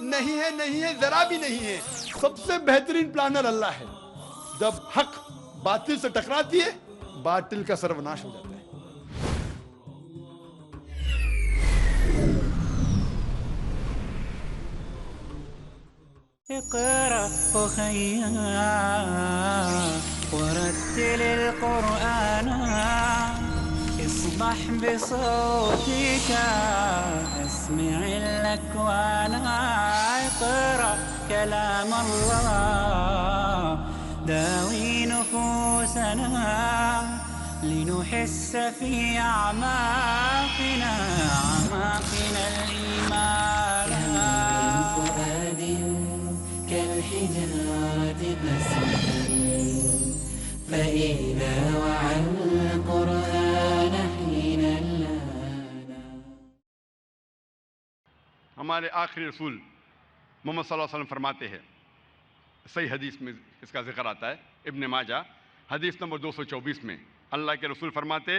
نہیں ہے، نہیں ہے، ذرا بھی نہیں ہے. سب سے بہترین پلانر اللہ ہے. جب حق باطل سے ٹکراتی ہے، باطل کا سروناش ہو جاتا ہے. اقرأ أخيا ورتل القرآن اصبح بصوتك اسمع الأكوان اقرأ كلام الله داوي نفوسنا لنحس في أعماقنا الإيمان فؤاد كالحجارة قسوة فإذا وعى القرآن حين لانا. ہمارے آخری رسول محمد صلی اللہ علیہ وسلم فرماتے ہیں، صحیح حدیث میں اس کا ذکر آتا ہے، ابن ماجہ حدیث نمبر 224 میں اللہ کے رسول فرماتے،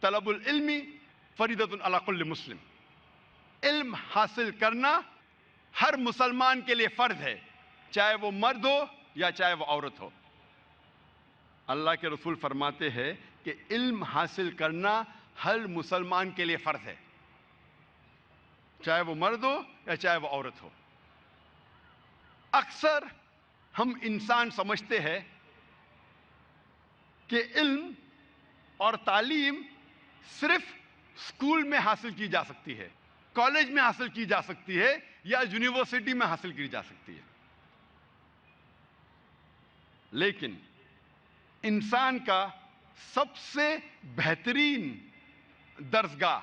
طلب العلم فریضۃ علی کل مسلم. علم حاصل کرنا ہر مسلمان کے لیے فرض ہے، چاہے وہ مرد ہو یا چاہے وہ عورت ہو. اللہ کے رسول فرماتے ہیں کہ علم حاصل کرنا ہر مسلمان کے لیے فرض ہے، چاہے وہ مرد ہو یا چاہے وہ عورت ہو. اکثر ہم انسان سمجھتے ہیں کہ علم اور تعلیم صرف اسکول میں حاصل کی جا سکتی ہے، کالج میں حاصل کی جا سکتی ہے یا یونیورسٹی میں حاصل کی جا سکتی ہے. لیکن انسان کا سب سے بہترین درسگاہ،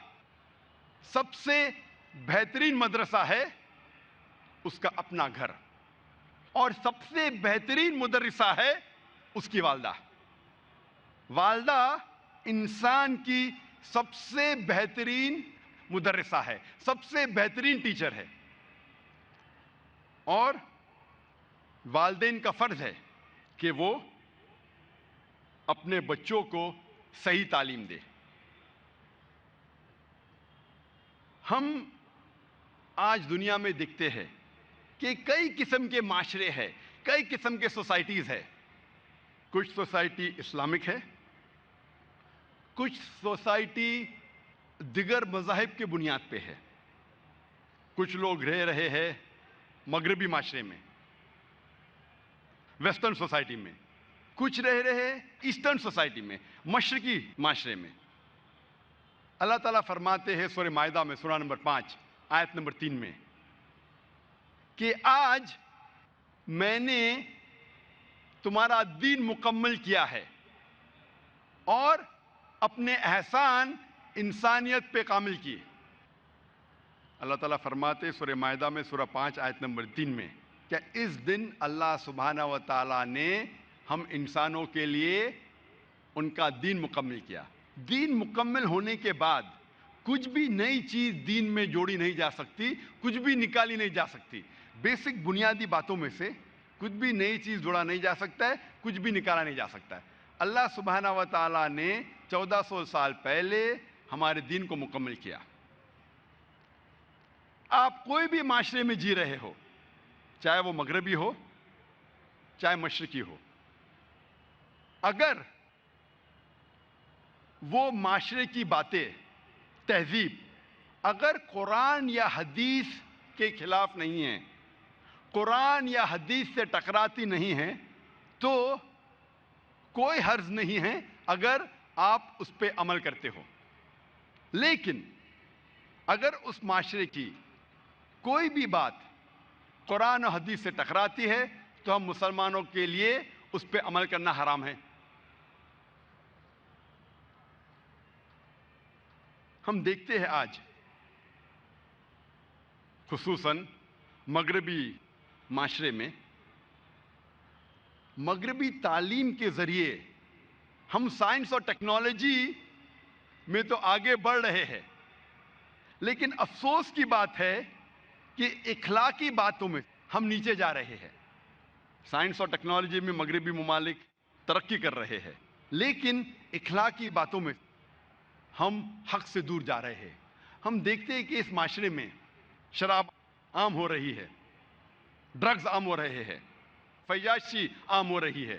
سب سے بہترین مدرسہ ہے اس کا اپنا گھر، اور سب سے بہترین مدرسہ ہے اس کی والدہ. والدہ انسان کی سب سے بہترین مدرسہ ہے، سب سے بہترین ٹیچر ہے، اور والدین کا فرض ہے کہ وہ اپنے بچوں کو صحیح تعلیم دے. ہم آج دنیا میں دیکھتے ہیں کہ کئی قسم کے معاشرے ہیں، کئی قسم کے سوسائٹیز ہے. کچھ سوسائٹی اسلامک ہے، کچھ سوسائٹی دیگر مذاہب کے بنیاد پہ ہے. کچھ لوگ رہ رہے ہیں مغربی معاشرے میں، ویسٹرن سوسائٹی میں، کچھ رہ رہے ایسٹرن سوسائٹی میں، مشرقی معاشرے میں. اللہ تعالیٰ فرماتے ہیں سورہ مائدہ میں، سورہ نمبر 5 آیت نمبر 3 میں کہ آج میں نے تمہارا دین مکمل کیا ہے اور اپنے احسان انسانیت پہ کامل کیے. اللہ تعالیٰ فرماتے سورہ مائدہ میں سورہ 5 آیت نمبر 3 میں کہ اس دن اللہ سبحانہ و تعالیٰ نے ہم انسانوں کے لیے ان کا دین مکمل کیا. دین مکمل ہونے کے بعد کچھ بھی نئی چیز دین میں جوڑی نہیں جا سکتی، کچھ بھی نکالی نہیں جا سکتی. بیسک بنیادی باتوں میں سے کچھ بھی نئی چیز جوڑا نہیں جا سکتا ہے، کچھ بھی نکالا نہیں جا سکتا ہے. اللہ سبحانہ و تعالیٰ نے 1400 سال پہلے ہمارے دین کو مکمل کیا. آپ کوئی بھی معاشرے میں جی رہے ہو، چاہے وہ مغربی ہو چاہے مشرقی ہو، اگر وہ معاشرے کی باتیں، تہذیب اگر قرآن یا حدیث کے خلاف نہیں ہیں، قرآن یا حدیث سے ٹکراتی نہیں ہیں، تو کوئی حرج نہیں ہے اگر آپ اس پہ عمل کرتے ہو. لیکن اگر اس معاشرے کی کوئی بھی بات قرآن و حدیث سے ٹکراتی ہے تو ہم مسلمانوں کے لیے اس پہ عمل کرنا حرام ہے. ہم دیکھتے ہیں آج خصوصاً مغربی معاشرے میں، مغربی تعلیم کے ذریعے ہم سائنس اور ٹیکنالوجی میں تو آگے بڑھ رہے ہیں، لیکن افسوس کی بات ہے کہ اخلاقی باتوں میں ہم نیچے جا رہے ہیں. سائنس اور ٹیکنالوجی میں مغربی ممالک ترقی کر رہے ہیں، لیکن اخلاقی باتوں میں ہم حق سے دور جا رہے ہیں. ہم دیکھتے ہیں کہ اس معاشرے میں شراب عام ہو رہی ہے، ڈرگز عام ہو رہے ہیں، فحاشی عام ہو رہی ہے،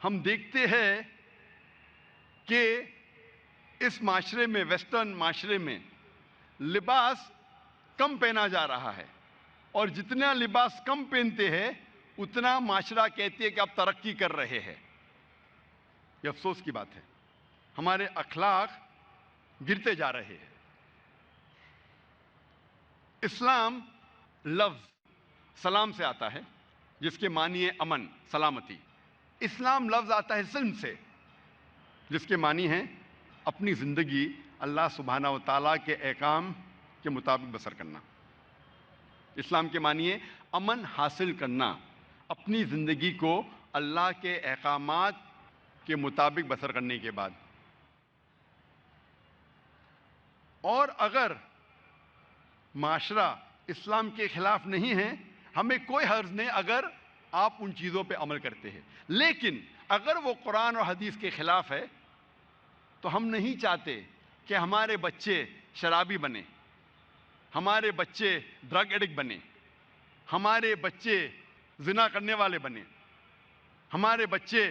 ہم دیکھتے ہیں کہ اس معاشرے میں، ویسٹرن معاشرے میں لباس کم پہنا جا رہا ہے، اور جتنا لباس کم پہنتے ہیں اتنا معاشرہ کہتے ہیں کہ آپ ترقی کر رہے ہیں۔ یہ افسوس کی بات ہے، ہمارے اخلاق گرتے جا رہے ہیں۔ اسلام لفظ سلام سے آتا ہے، جس کے معنی ہے امن، سلامتی۔ اسلام لفظ آتا ہے سلم سے، جس کے معنی ہیں اپنی زندگی اللہ سبحانہ و تعالیٰ کے احکام کے مطابق بسر کرنا۔ اسلام کے معنی ہے امن حاصل کرنا، اپنی زندگی کو اللہ کے احکامات کے مطابق بسر کرنے کے بعد۔ اور اگر معاشرہ اسلام کے خلاف نہیں ہے، ہمیں کوئی حرج نہیں اگر آپ ان چیزوں پہ عمل کرتے ہیں، لیکن اگر وہ قرآن اور حدیث کے خلاف ہے تو ہم نہیں چاہتے کہ ہمارے بچے شرابی بنے، ہمارے بچے ڈرگ ایڈکٹ بنے، ہمارے بچے زنا کرنے والے بنے، ہمارے بچے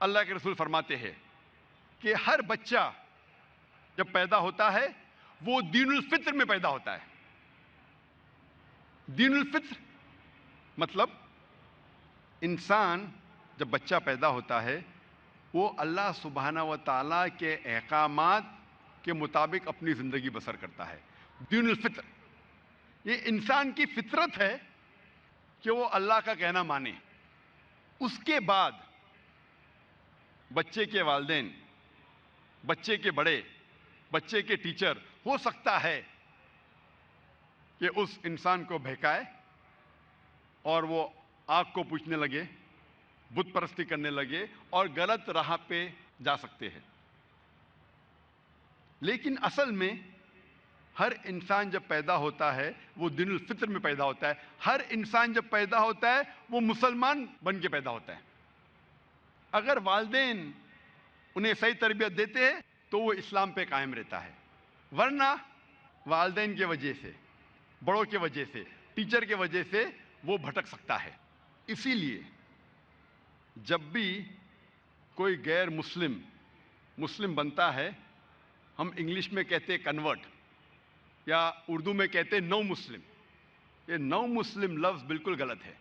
اللہ کے رسول فرماتے ہیں کہ ہر بچہ جب پیدا ہوتا ہے وہ دین الفطر میں پیدا ہوتا ہے۔ دین الفطر مطلب انسان جب بچہ پیدا ہوتا ہے وہ اللہ سبحانہ و تعالیٰ کے احکامات کے مطابق اپنی زندگی بسر کرتا ہے۔ دین الفطر یہ انسان کی فطرت ہے کہ وہ اللہ کا کہنا مانے۔ اس کے بعد بچے کے والدین، بچے کے بڑے، بچے کے ٹیچر ہو سکتا ہے کہ اس انسان کو بہکائے اور وہ آگ کو پوجنے لگے، بت پرستی کرنے لگے اور غلط راہ پہ جا سکتے ہیں۔ لیکن اصل میں ہر انسان جب پیدا ہوتا ہے وہ دین الفطر میں پیدا ہوتا ہے۔ ہر انسان جب پیدا ہوتا ہے وہ مسلمان بن کے پیدا ہوتا ہے۔ اگر والدین انہیں صحیح تربیت دیتے ہیں تو وہ اسلام پہ قائم رہتا ہے، ورنہ والدین کی وجہ سے، بڑوں کی وجہ سے، ٹیچر کی وجہ سے وہ بھٹک سکتا ہے۔ اسی لیے جب بھی کوئی غیر مسلم بنتا ہے، ہم انگلش میں کہتے ہیں کنورٹ، یا اردو میں کہتے ہیں نو مسلم۔ یہ نو مسلم لفظ بالکل غلط ہے۔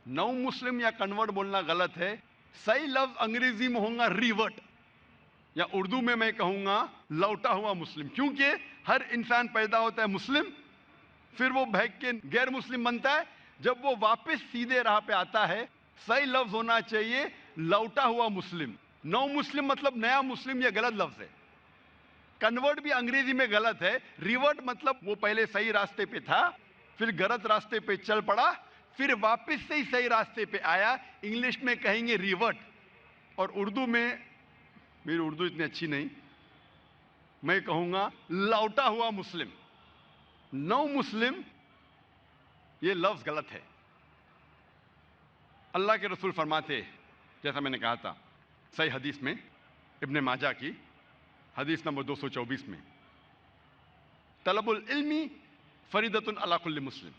نو مسلم یا کنورٹ بولنا غلط ہے۔ صحیح لفظ انگریزی میں ہوگا ریورٹ، یا اردو میں کہوں گا لوٹا ہوا مسلم، کیونکہ ہر انسان پیدا ہوتا ہے مسلم، پھر وہ بہک کے غیر مسلم بنتا ہے۔ جب وہ واپس سیدھے راہ پہ آتا ہے صحیح لفظ ہونا چاہیے لوٹا ہوا مسلم۔ نو مسلم مطلب نیا مسلم، یہ غلط لفظ ہے۔ کنورٹ بھی انگریزی میں غلط ہے۔ ریورٹ مطلب وہ پہلے صحیح راستے پہ تھا، پھر غلط راستے پہ چل پڑا، پھر واپس سے ہی صحیح راستے پہ آیا۔ انگلش میں کہیں گے ریورٹ، اور اردو میں، میری اردو اتنی اچھی نہیں، میں کہوں گا لوٹا ہوا مسلم۔ نو مسلم یہ لفظ غلط ہے۔ اللہ کے رسول فرماتے، جیسا میں نے کہا تھا صحیح حدیث میں، ابن ماجہ کی حدیث نمبر 224 میں، طلب العلم فریضۃ علی کل مسلم،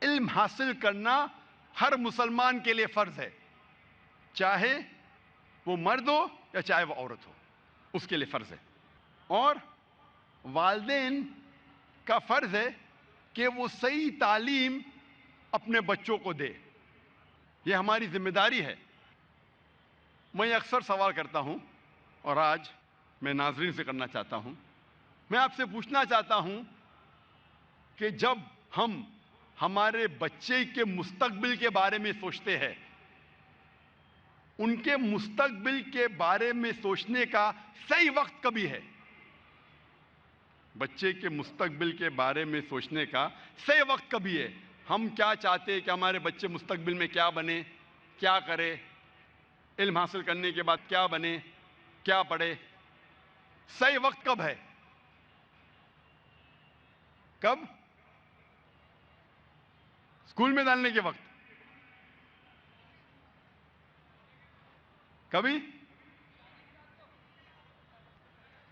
علم حاصل کرنا ہر مسلمان کے لیے فرض ہے، چاہے وہ مرد ہو یا چاہے وہ عورت ہو، اس کے لیے فرض ہے۔ اور والدین کا فرض ہے کہ وہ صحیح تعلیم اپنے بچوں کو دے، یہ ہماری ذمہ داری ہے۔ میں اکثر سوال کرتا ہوں اور آج میں ناظرین سے کرنا چاہتا ہوں، میں آپ سے پوچھنا چاہتا ہوں کہ جب ہم ہمارے بچے کے مستقبل کے بارے میں سوچتے ہیں، ان کے مستقبل کے بارے میں سوچنے کا صحیح وقت کبھی ہے؟ بچے کے مستقبل کے بارے میں سوچنے کا صحیح وقت کبھی ہے؟ ہم کیا چاہتے ہیں کہ ہمارے بچے مستقبل میں کیا بنے، کیا کرے، علم حاصل کرنے کے بعد کیا بنے، کیا پڑھے؟ صحیح وقت کب ہے؟ کب؟ اسکول میں ڈالنے کے وقت؟ کبھی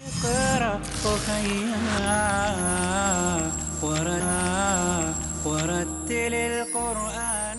اقرأ وخيا ورتل القرآن.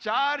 4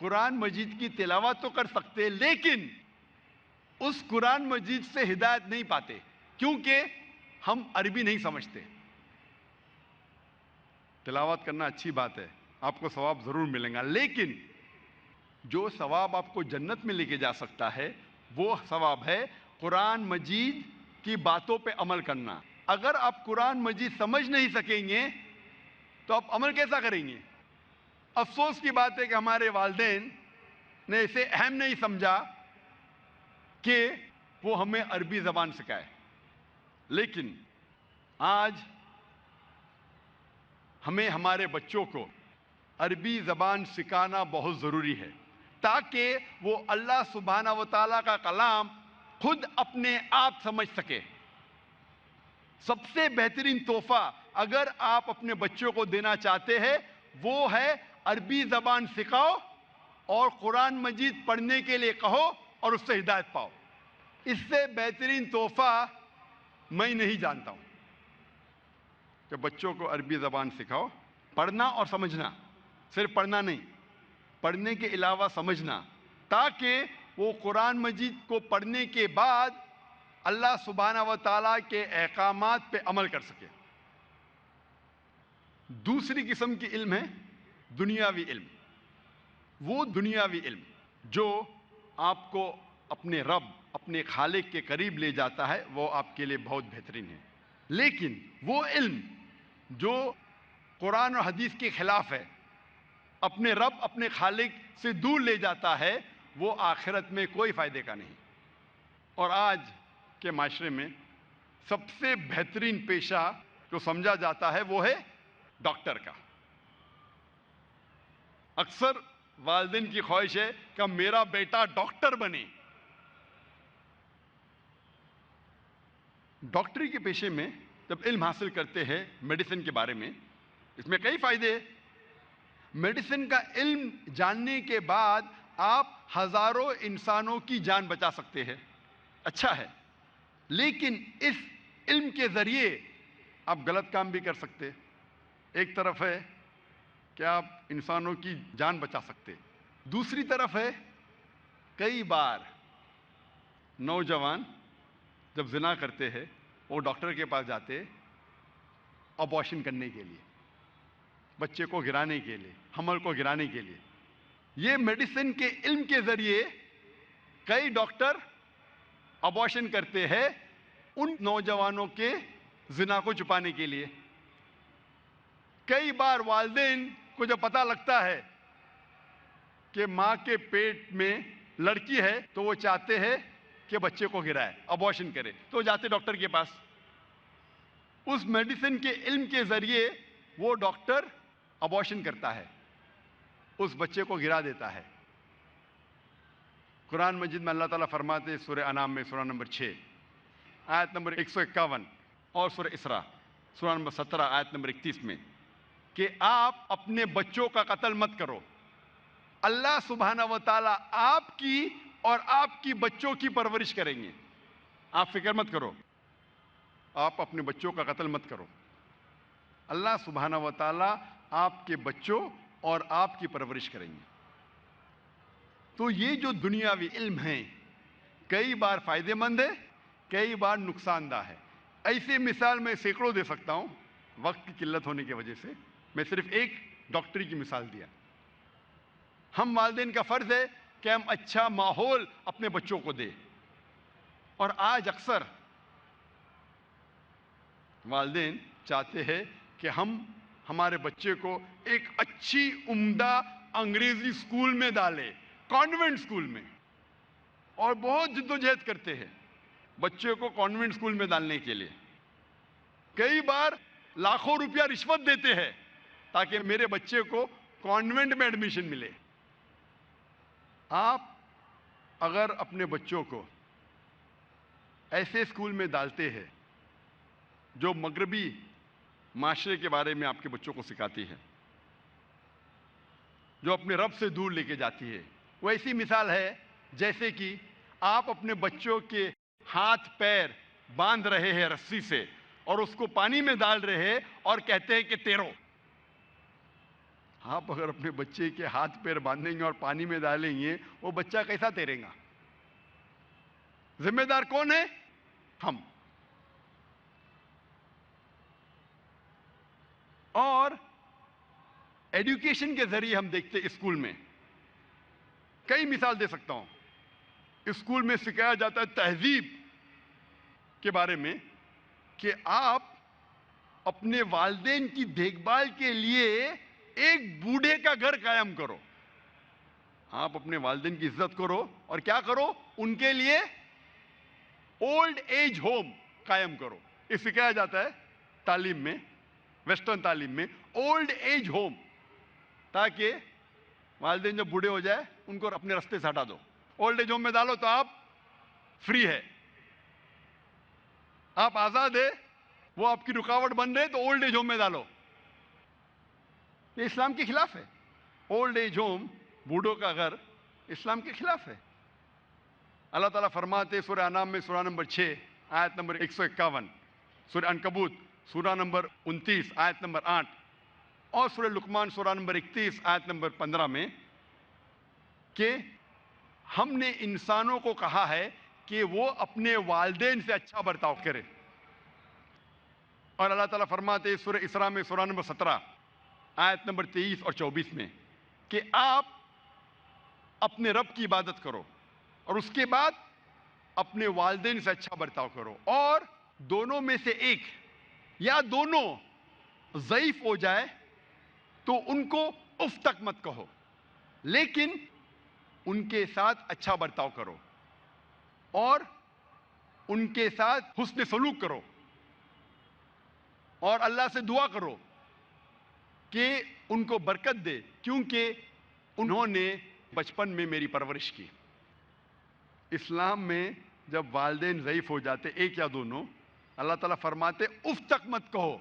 قرآن مجید کی تلاوت تو کر سکتے لیکن اس قرآن مجید سے ہدایت نہیں پاتے کیونکہ ہم عربی نہیں سمجھتے۔ تلاوت کرنا اچھی بات ہے، آپ کو ثواب ضرور ملے گا، لیکن جو ثواب آپ کو جنت میں لے کے جا سکتا ہے وہ ثواب ہے قرآن مجید کی باتوں پہ عمل کرنا۔ اگر آپ قرآن مجید سمجھ نہیں سکیں گے تو آپ عمل کیسا کریں گے؟ افسوس کی بات ہے کہ ہمارے والدین نے اسے اہم نہیں سمجھا کہ وہ ہمیں عربی زبان سکھائے، لیکن آج ہمیں ہمارے بچوں کو عربی زبان سکھانا بہت ضروری ہے تاکہ وہ اللہ سبحانہ و تعالیٰ کا کلام خود اپنے آپ سمجھ سکے۔ سب سے بہترین تحفہ اگر آپ اپنے بچوں کو دینا چاہتے ہیں وہ ہے عربی زبان سکھاؤ اور قرآن مجید پڑھنے کے لیے کہو اور اس سے ہدایت پاؤ۔ اس سے بہترین تحفہ میں نہیں جانتا ہوں کہ بچوں کو عربی زبان سکھاؤ، پڑھنا اور سمجھنا، صرف پڑھنا نہیں، پڑھنے کے علاوہ سمجھنا، تاکہ وہ قرآن مجید کو پڑھنے کے بعد اللہ سبحانہ و تعالیٰ کے احکامات پہ عمل کر سکے۔ دوسری قسم کی علم ہے دنیاوی علم۔ وہ دنیاوی علم جو آپ کو اپنے رب، اپنے خالق کے قریب لے جاتا ہے وہ آپ کے لیے بہت بہترین ہے، لیکن وہ علم جو قرآن اور حدیث کے خلاف ہے، اپنے رب، اپنے خالق سے دور لے جاتا ہے، وہ آخرت میں کوئی فائدے کا نہیں۔ اور آج کے معاشرے میں سب سے بہترین پیشہ جو سمجھا جاتا ہے وہ ہے ڈاکٹر کا۔ اکثر والدین کی خواہش ہے کہ میرا بیٹا ڈاکٹر بنے۔ ڈاکٹری کے پیشے میں جب علم حاصل کرتے ہیں میڈیسن کے بارے میں، اس میں کئی فائدے ہیں۔ میڈیسن کا علم جاننے کے بعد آپ ہزاروں انسانوں کی جان بچا سکتے ہیں، اچھا ہے، لیکن اس علم کے ذریعے آپ غلط کام بھی کر سکتے۔ ایک طرف ہے کہ آپ انسانوں کی جان بچا سکتے، دوسری طرف ہے کئی بار نوجوان جب زنا کرتے ہیں وہ ڈاکٹر کے پاس جاتے ابارشن کرنے کے لیے، بچے کو گرانے کے لیے، حمل کو گرانے کے لیے۔ یہ میڈیسن کے علم کے ذریعے کئی ڈاکٹر ابارشن کرتے ہیں ان نوجوانوں کے زنا کو چھپانے کے لیے۔ کئی بار والدین کو جب پتہ لگتا ہے کہ ماں کے پیٹ میں لڑکی ہے تو وہ چاہتے ہیں کہ بچے کو گرائے، ابارشن کرے، تو جاتے ڈاکٹر کے پاس۔ اس میڈیسن کے علم کے ذریعے وہ ڈاکٹر ابارشن کرتا ہے، اس بچے کو گرا دیتا ہے۔ قرآن مجید میں اللہ تعالیٰ فرماتے ہیں سورہ انعام میں سورہ نمبر 6 آیت نمبر 151 اور سورہ اسراء سورہ نمبر 17 آیت نمبر 31 میں کہ آپ اپنے بچوں کا قتل مت کرو۔ اللہ سبحانہ و تعالیٰ آپ کی اور آپ کی بچوں کی پرورش کریں گے، آپ فکر مت کرو، آپ اپنے بچوں کا قتل مت کرو۔ اللہ سبحانہ و تعالیٰ آپ کے بچوں اور آپ کی پرورش کریں گے۔ تو یہ جو دنیاوی علم ہے کئی بار فائدے مند ہے، کئی بار نقصان دہ ہے۔ ایسے مثال میں سینکڑوں دے سکتا ہوں، وقت کی قلت ہونے کی وجہ سے میں صرف ایک ڈاکٹری کی مثال دیا۔ ہم والدین کا فرض ہے کہ ہم اچھا ماحول اپنے بچوں کو دیں، اور آج اکثر والدین چاہتے ہیں کہ ہم ہمارے بچے کو ایک اچھی عمدہ انگریزی اسکول میں ڈالیں، کانوینٹ اسکول میں، اور بہت جدوجہد کرتے ہیں بچے کو کانوینٹ اسکول میں ڈالنے کے لیے۔ کئی بار لاکھوں روپیہ رشوت دیتے ہیں تاکہ میرے بچے کو کانوینٹ میں ایڈمیشن ملے۔ آپ اگر اپنے بچوں کو ایسے اسکول میں ڈالتے ہیں جو مغربی معاشرے کے بارے میں آپ کے بچوں کو سکھاتی ہے، جو اپنے رب سے دور لے کے جاتی ہے، وہ ایسی مثال ہے جیسے کہ آپ اپنے بچوں کے ہاتھ پیر باندھ رہے ہیں رسی سے اور اس کو پانی میں ڈال رہے ہیں اور کہتے ہیں کہ تیرو۔ آپ اگر اپنے بچے کے ہاتھ پیر باندھیں گے اور پانی میں ڈالیں گے، وہ بچہ کیسا تیرے گا؟ ذمہ دار کون ہے؟ ہم. اور ایڈوکیشن کے ذریعے ہم دیکھتے اسکول میں کئی مثال دے سکتا ہوں. اسکول میں سکھایا جاتا ہے تہذیب کے بارے میں کہ آپ اپنے والدین کی دیکھ بھال کے لیے ایک بوڑھے کا گھر قائم کرو. آپ اپنے والدین کی عزت کرو اور کیا کرو؟ ان کے لیے اولڈ ایج ہوم قائم کرو. یہ سکھایا جاتا ہے تعلیم میں، ویسٹرن تعلیم میں، اولڈ ایج ہوم، تاکہ والدین جب بوڑھے ہو جائے ان کو اپنے راستے سے ہٹا دو. اولڈ ایج ہوم میں ڈالو تو آپ فری ہے، آپ آزاد ہے. وہ آپ کی رکاوٹ بن رہے تو اولڈ ایج ہوم میں ڈالو. یہ اسلام کے خلاف ہے. اولڈ ایج ہوم، بوڑھوں کا گھر، اسلام کے خلاف ہے. اللہ تعالیٰ فرماتے سورہ انعام میں سورہ نمبر 6 آیت نمبر 151، سورہ عنکبوت سورہ نمبر 29 آیت نمبر 8 اور سورہ لقمان سورہ نمبر 31 آیت نمبر 15 میں کہ ہم نے انسانوں کو کہا ہے کہ وہ اپنے والدین سے اچھا برتاؤ کرے. اور اللہ تعالیٰ فرماتے سورہ اسراء میں سورہ نمبر 17 آیت نمبر 23 اور 24 میں کہ آپ اپنے رب کی عبادت کرو اور اس کے بعد اپنے والدین سے اچھا برتاؤ کرو، اور دونوں میں سے ایک یا دونوں ضعیف ہو جائے تو ان کو اف تک مت کہو، لیکن ان کے ساتھ اچھا برتاؤ کرو اور ان کے ساتھ حسن سلوک کرو اور اللہ سے دعا کرو کہ ان کو برکت دے، کیونکہ انہوں نے بچپن میں میری پرورش کی. اسلام میں جب والدین ضعیف ہو جاتے ایک یا دونوں، اللہ تعالیٰ فرماتے اف تک مت کہو.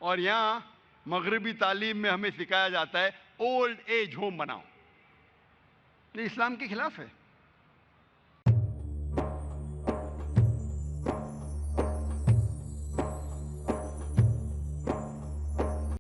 اور یہاں مغربی تعلیم میں ہمیں سکھایا جاتا ہے اولڈ ایج ہوم بناؤ. یہ اسلام کے خلاف ہے.